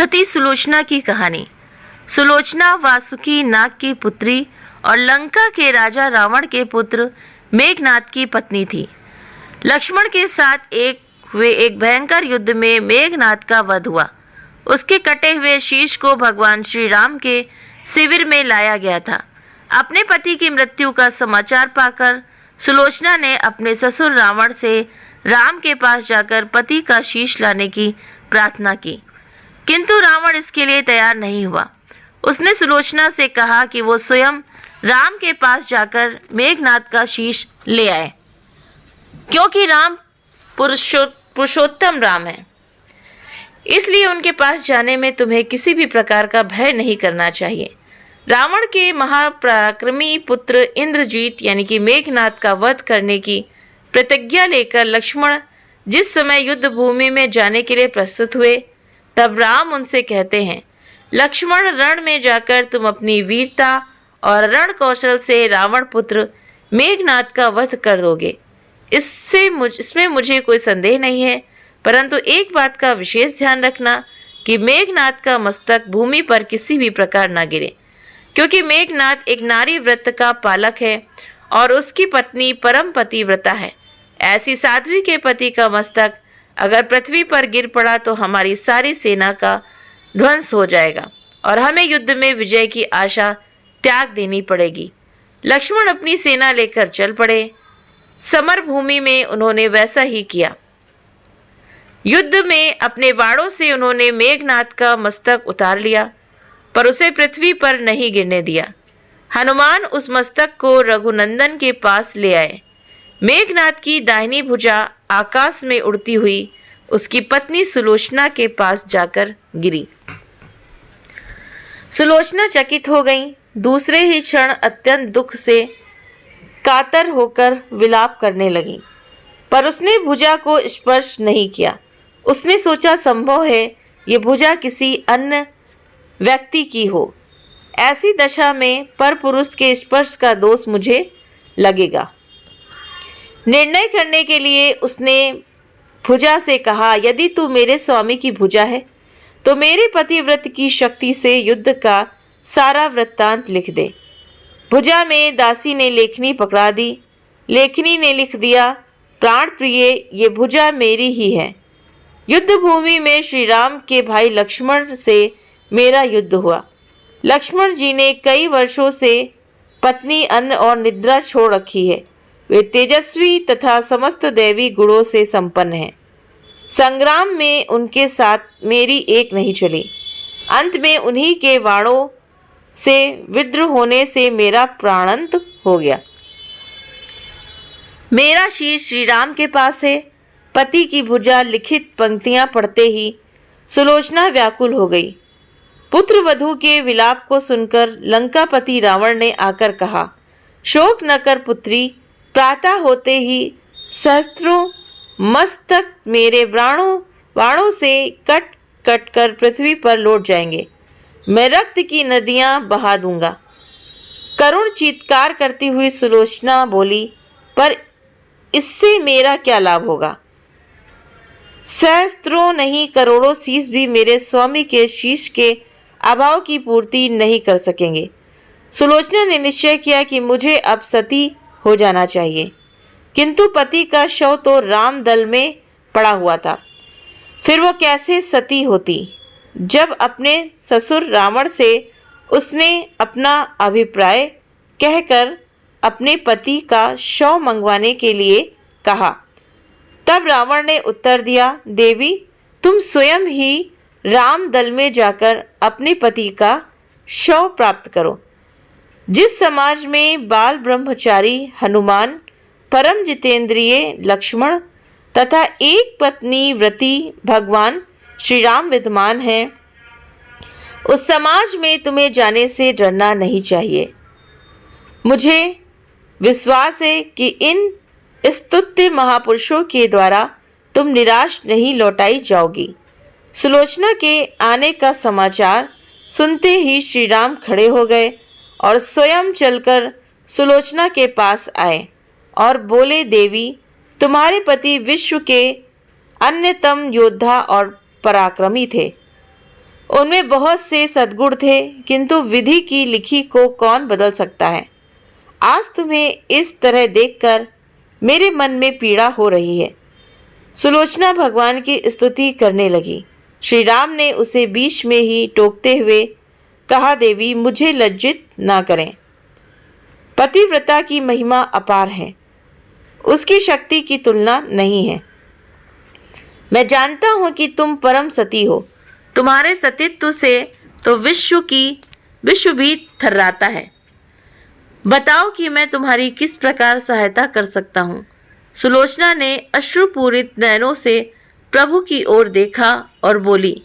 सती सुलोचना की कहानी। सुलोचना वासुकी नाग की पुत्री और लंका के राजा रावण के पुत्र मेघनाद की पत्नी थी। लक्ष्मण के साथ एक भयंकर युद्ध में मेघनाद का वध हुआ। उसके कटे हुए शीश को भगवान श्री राम के शिविर में लाया गया था। अपने पति की मृत्यु का समाचार पाकर सुलोचना ने अपने ससुर रावण से राम के पास जाकर पति का शीश लाने की प्रार्थना की, किंतु रावण इसके लिए तैयार नहीं हुआ। उसने सुलोचना से कहा कि वो स्वयं राम के पास जाकर मेघनाद का शीश ले आए, क्योंकि राम पुरुषोत्तम राम है, इसलिए उनके पास जाने में तुम्हें किसी भी प्रकार का भय नहीं करना चाहिए। रावण के महापराक्रमी पुत्र इंद्रजीत यानी कि मेघनाद का वध करने की प्रतिज्ञा लेकर लक्ष्मण जिस समय युद्ध भूमि में जाने के लिए प्रस्तुत हुए, तब राम उनसे कहते हैं, लक्ष्मण, रण में जाकर तुम अपनी वीरता और रण कौशल से रावण पुत्र मेघनाद का वध कर दोगे। इसमें मुझे कोई संदेह नहीं है, परंतु एक बात का विशेष ध्यान रखना कि मेघनाद का मस्तक भूमि पर किसी भी प्रकार न गिरे, क्योंकि मेघनाद एक नारी व्रत का पालक है और उसकी पत्नी परम पतिव्रता है। ऐसी साध्वी के पति का मस्तक अगर पृथ्वी पर गिर पड़ा तो हमारी सारी सेना का ध्वंस हो जाएगा और हमें युद्ध में विजय की आशा त्याग देनी पड़ेगी। लक्ष्मण अपनी सेना लेकर चल पड़े। समर भूमि में उन्होंने वैसा ही किया। युद्ध में अपने वाड़ों से उन्होंने मेघनाद का मस्तक उतार लिया, पर उसे पृथ्वी पर नहीं गिरने दिया। हनुमान उस मस्तक को रघुनंदन के पास ले आए। मेघनाद की दाहिनी भुजा आकाश में उड़ती हुई उसकी पत्नी सुलोचना के पास जाकर गिरी। सुलोचना चकित हो गई। दूसरे ही क्षण अत्यंत दुख से कातर होकर विलाप करने लगी, पर उसने भुजा को स्पर्श नहीं किया। उसने सोचा, संभव है ये भुजा किसी अन्य व्यक्ति की हो। ऐसी दशा में परपुरुष के स्पर्श का दोष मुझे लगेगा। निर्णय करने के लिए उसने भुजा से कहा, यदि तू मेरे स्वामी की भुजा है तो मेरे पतिव्रत की शक्ति से युद्ध का सारा वृत्तांत लिख दे। भुजा में दासी ने लेखनी पकड़ा दी। लेखनी ने लिख दिया, प्राण प्रिय, ये भुजा मेरी ही है। युद्ध भूमि में श्री राम के भाई लक्ष्मण से मेरा युद्ध हुआ। लक्ष्मण जी ने कई वर्षों से पत्नी, अन्न और निद्रा छोड़ रखी है। वे तेजस्वी तथा समस्त दैवी गुणों से संपन्न हैं। संग्राम में उनके साथ मेरी एक नहीं चली। अंत में उन्हीं के वाणों से विद्रोह होने से मेरा प्राणांत हो गया। मेरा शीश श्री राम के पास है। पति की भुजा लिखित पंक्तियां पढ़ते ही सुलोचना व्याकुल हो गई। पुत्र वधू के विलाप को सुनकर लंकापति रावण ने आकर कहा, शोक न कर पुत्री, प्रातः होते ही सहस्त्रों मस्तक मेरे बाणों से कट कट कर पृथ्वी पर लौट जाएंगे। मैं रक्त की नदियां बहा दूंगा। करुण चीत्कार करती हुई सुलोचना बोली, पर इससे मेरा क्या लाभ होगा? सहस्त्रों नहीं, करोड़ों शीश भी मेरे स्वामी के शीश के अभाव की पूर्ति नहीं कर सकेंगे। सुलोचना ने निश्चय किया कि मुझे अब सती हो जाना चाहिए, किंतु पति का शव तो राम दल में पड़ा हुआ था। फिर वो कैसे सती होती? जब अपने ससुर रावण से उसने अपना अभिप्राय कहकर अपने पति का शव मंगवाने के लिए कहा, तब रावण ने उत्तर दिया, देवी, तुम स्वयं ही राम दल में जाकर अपने पति का शव प्राप्त करो। जिस समाज में बाल ब्रह्मचारी हनुमान, परम जितेंद्रिय लक्ष्मण तथा एक पत्नी व्रती भगवान श्री राम विद्यमान हैं, उस समाज में तुम्हें जाने से डरना नहीं चाहिए। मुझे विश्वास है कि इन स्तुत्य महापुरुषों के द्वारा तुम निराश नहीं लौटाई जाओगी। सुलोचना के आने का समाचार सुनते ही श्री राम खड़े हो गए और स्वयं चलकर सुलोचना के पास आए और बोले, देवी, तुम्हारे पति विश्व के अन्यतम योद्धा और पराक्रमी थे। उनमें बहुत से सद्गुण थे, किंतु विधि की लिखी को कौन बदल सकता है। आज तुम्हें इस तरह देखकर मेरे मन में पीड़ा हो रही है। सुलोचना भगवान की स्तुति करने लगी। श्री राम ने उसे बीच में ही टोकते हुए कहा, देवी मुझे लज्जित ना करें। पतिव्रता की महिमा अपार है, उसकी शक्ति की तुलना नहीं है। मैं जानता हूं कि तुम परम सती हो, तुम्हारे सतीत्व से तो विश्व भी थर्राता है। बताओ कि मैं तुम्हारी किस प्रकार सहायता कर सकता हूँ। सुलोचना ने अश्रुपूरित नयनों से प्रभु की ओर देखा और बोली,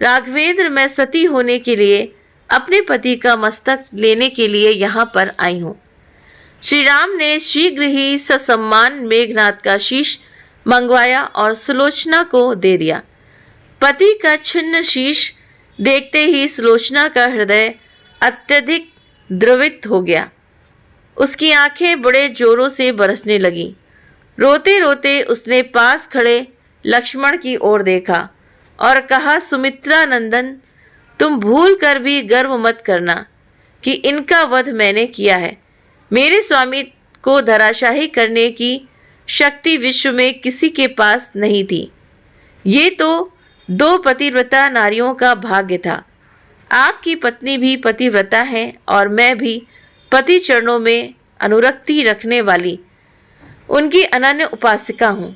राघवेंद्र, मैं सती होने के लिए अपने पति का मस्तक लेने के लिए यहाँ पर आई हूँ। श्री राम ने शीघ्र ही ससम्मान मेघनाद का शीश मंगवाया और सुलोचना को दे दिया। पति का छिन्न शीश देखते ही सुलोचना का हृदय अत्यधिक द्रवित हो गया। उसकी आंखें बड़े जोरों से बरसने लगी। रोते रोते उसने पास खड़े लक्ष्मण की ओर देखा और कहा, सुमित्रा नंदन, तुम भूल कर भी गर्व मत करना कि इनका वध मैंने किया है। मेरे स्वामी को धराशाही करने की शक्ति विश्व में किसी के पास नहीं थी। ये तो 2 पतिव्रता नारियों का भाग्य था। आपकी पत्नी भी पतिव्रता है और मैं भी पति चरणों में अनुरक्ति रखने वाली उनकी अनन्य उपासिका हूँ।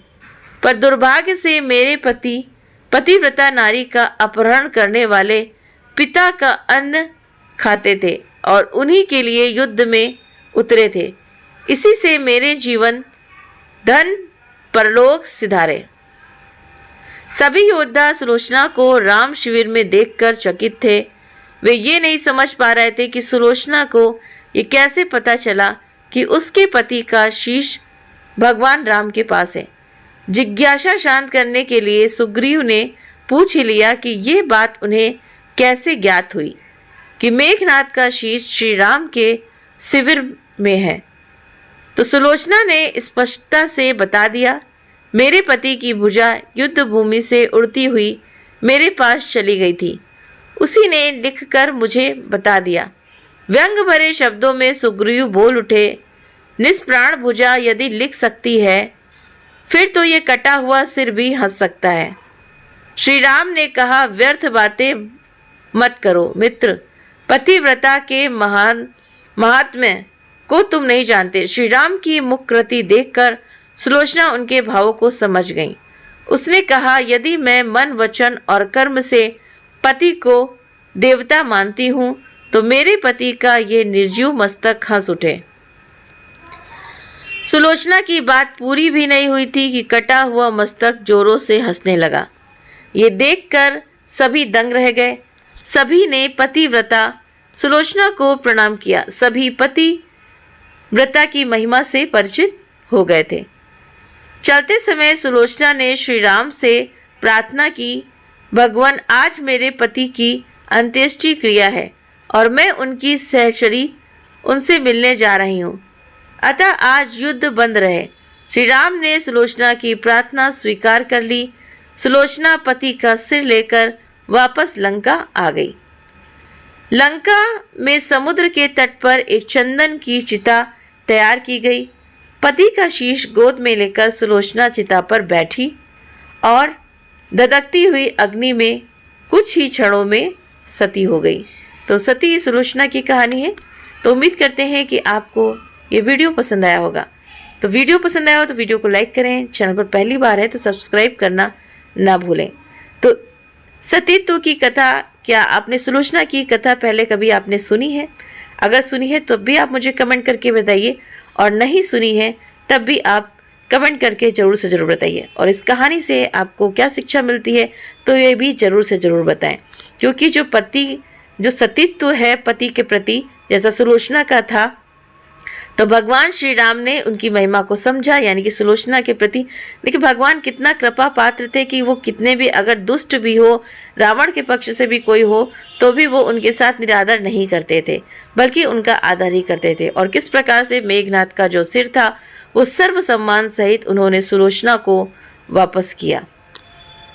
पर दुर्भाग्य से मेरे पति पतिव्रता नारी का अपहरण करने वाले पिता का अन्न खाते थे और उन्हीं के लिए युद्ध में उतरे थे। इसी से मेरे जीवन धन परलोक सिधारे। सभी योद्धा सुलोचना को राम शिविर में देखकर चकित थे। वे ये नहीं समझ पा रहे थे कि सुलोचना को ये कैसे पता चला कि उसके पति का शीश भगवान राम के पास है। जिज्ञासा शांत करने के लिए सुग्रीव ने पूछ ही लिया कि ये बात उन्हें कैसे ज्ञात हुई कि मेघनाद का शीश श्री राम के शिविर में है। तो सुलोचना ने स्पष्टता से बता दिया, मेरे पति की भुजा युद्ध भूमि से उड़ती हुई मेरे पास चली गई थी। उसी ने लिखकर मुझे बता दिया। व्यंग भरे शब्दों में सुग्रीव बोल उठे, निष्प्राण भुजा यदि लिख सकती है, फिर तो ये कटा हुआ सिर भी हंस सकता है। श्री राम ने कहा, व्यर्थ बातें मत करो मित्र, पतिव्रता के महान महात्म्य को तुम नहीं जानते। श्री राम की मुखकृति देखकर सुलोचना उनके भावों को समझ गई। उसने कहा, यदि मैं मन वचन और कर्म से पति को देवता मानती हूँ तो मेरे पति का ये निर्जीव मस्तक हंस उठे। सुलोचना की बात पूरी भी नहीं हुई थी कि कटा हुआ मस्तक जोरों से हंसने लगा। ये देखकर सभी दंग रह गए। सभी ने पतिव्रता सुलोचना को प्रणाम किया। सभी पतिव्रता की महिमा से परिचित हो गए थे। चलते समय सुलोचना ने श्री राम से प्रार्थना की, भगवान, आज मेरे पति की अंत्येष्टि क्रिया है और मैं उनकी सहचरी उनसे मिलने जा रही हूँ, अतः आज युद्ध बंद रहे। श्री राम ने सुलोचना की प्रार्थना स्वीकार कर ली। सुलोचना पति का सिर लेकर वापस लंका आ गई। लंका में समुद्र के तट पर एक चंदन की चिता तैयार की गई। पति का शीश गोद में लेकर सुलोचना चिता पर बैठी और धधकती हुई अग्नि में कुछ ही क्षणों में सती हो गई। तो सती सुलोचना की कहानी है। तो उम्मीद करते हैं कि आपको ये वीडियो पसंद आया होगा। तो वीडियो पसंद आया हो तो वीडियो को लाइक करें। चैनल पर पहली बार है तो सब्सक्राइब करना ना भूलें। तो सतीत्व की कथा, क्या आपने सुलोचना की कथा पहले कभी आपने सुनी है? अगर सुनी है तो भी आप मुझे कमेंट करके बताइए, और नहीं सुनी है तब भी आप कमेंट करके ज़रूर से ज़रूर बताइए। और इस कहानी से आपको क्या शिक्षा मिलती है तो ये भी ज़रूर से ज़रूर बताएं, क्योंकि जो सतीत्व है पति के प्रति, जैसा सुलोचना का था, तो भगवान श्री राम ने उनकी महिमा को समझा, यानी कि सुलोचना के प्रति। देखिए भगवान कितना कृपा पात्र थे कि वो कितने भी अगर दुष्ट भी हो, रावण के पक्ष से भी कोई हो, तो भी वो उनके साथ निरादर नहीं करते थे, बल्कि उनका आदर ही करते थे। और किस प्रकार से मेघनाद का जो सिर था वो सर्व सम्मान सहित उन्होंने सुलोचना को वापस किया।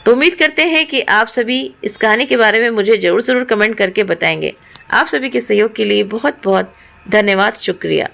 तो उम्मीद करते हैं कि आप सभी इस कहानी के बारे में मुझे ज़रूर कमेंट करके बताएंगे। आप सभी के सहयोग के लिए बहुत बहुत धन्यवाद, शुक्रिया।